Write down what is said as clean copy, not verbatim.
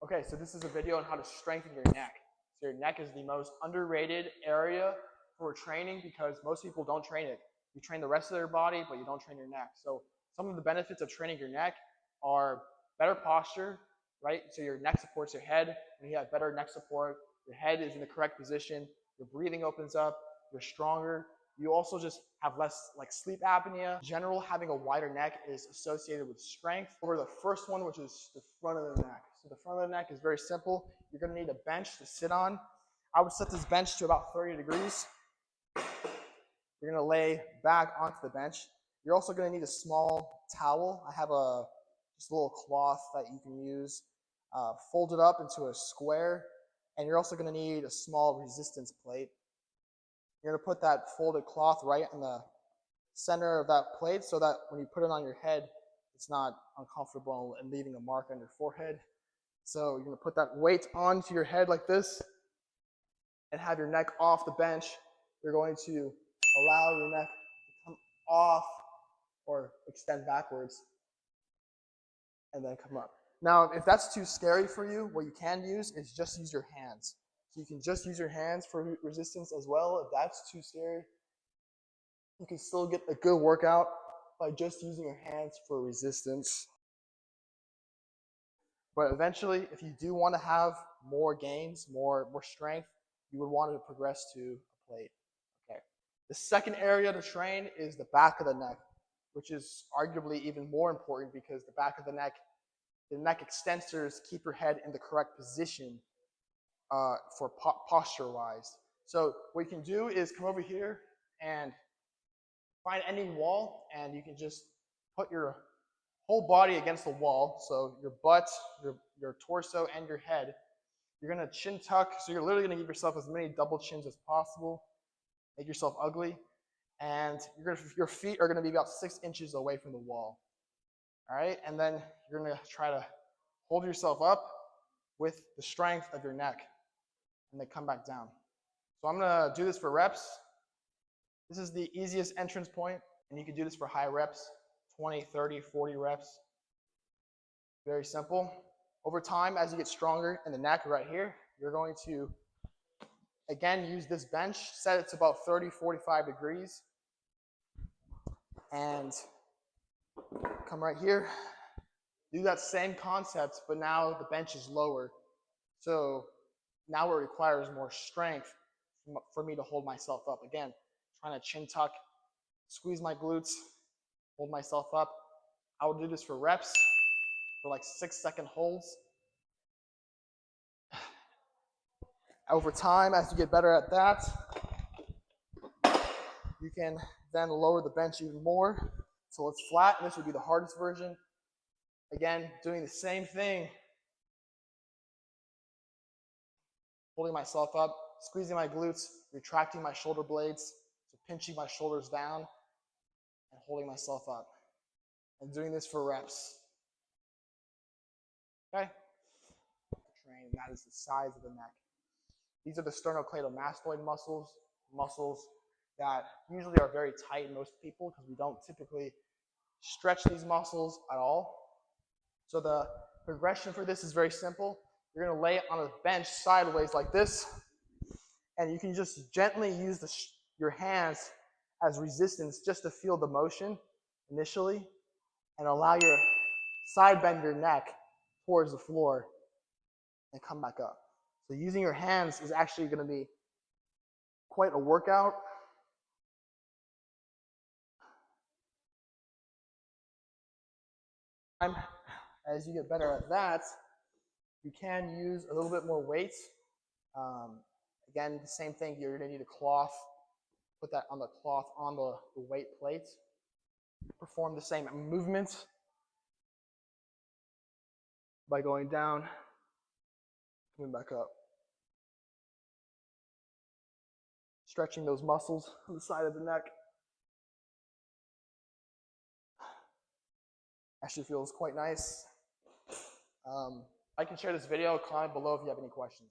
Okay, so this is a video on how to strengthen your neck. So your neck is the most underrated area for training because most people don't train it. You train the rest of their body, but you don't train your neck. So some of the benefits of training your neck are better posture, right? So your neck supports your head. When you have better neck support, your head is in the correct position, your breathing opens up, you're stronger. You also just have less like sleep apnea. In general, having a wider neck is associated with strength. Over the first one, which is the front of the neck. So the front of the neck is very simple. You're going to need a bench to sit on. I would set this bench to about 30 degrees. You're going to lay back onto the bench. You're also going to need a small towel. I have just a little cloth that you can use. Fold it up into a square. And you're also going to need a small resistance plate. You're going to put that folded cloth right in the center of that plate so that when you put it on your head, it's not uncomfortable and leaving a mark on your forehead. So you're going to put that weight onto your head like this and have your neck off the bench. You're going to allow your neck to come off or extend backwards and then come up. Now, if that's too scary for you, what you can use is just use your hands. So you can just use your hands for resistance as well. If that's too scary, you can still get a good workout by just using your hands for resistance. But eventually, if you do want to have more gains, more strength, you would want to progress to a plate. Okay. The second area to train is the back of the neck, which is arguably even more important because the back of the neck extensors keep your head in the correct position for posture-wise. So what you can do is come over here and find any wall, and you can just put your whole body against the wall. So your butt, your torso, and your head. You're going to chin tuck. So you're literally going to give yourself as many double chins as possible. Make yourself ugly. And your feet are going to be about 6 inches away from the wall. All right? And then you're going to try to hold yourself up with the strength of your neck. And then come back down. So I'm going to do this for reps. This is the easiest entrance point, and you can do this for high reps, 20, 30, 40 reps. Very simple. Over time, as you get stronger in the neck right here, you're going to, again, use this bench, set it to about 30, 45 degrees, and come right here. Do that same concept, but now the bench is lower. So now it requires more strength for me to hold myself up. Again, trying to chin tuck, squeeze my glutes, hold myself up. I will do this for reps, for like 6-second holds. Over time, as you get better at that, you can then lower the bench even more until it's flat. And this would be the hardest version. Again, doing the same thing. Holding myself up, squeezing my glutes, retracting my shoulder blades, so pinching my shoulders down, and holding myself up. And doing this for reps. Okay? Train, that is the size of the neck. These are the sternocleidomastoid muscles that usually are very tight in most people because we don't typically stretch these muscles at all. So the progression for this is very simple. You're going to lay it on a bench sideways like this, and you can just gently use your hands as resistance just to feel the motion initially, and allow your side bend your neck towards the floor and come back up. So using your hands is actually going to be quite a workout. As you get better at that, you can use a little bit more weight. Again, the same thing, you're going to need a cloth. Put that on the cloth on the weight plate. Perform the same movement by going down, coming back up. Stretching those muscles on the side of the neck. Actually feels quite nice. I can share this video. Comment below if you have any questions.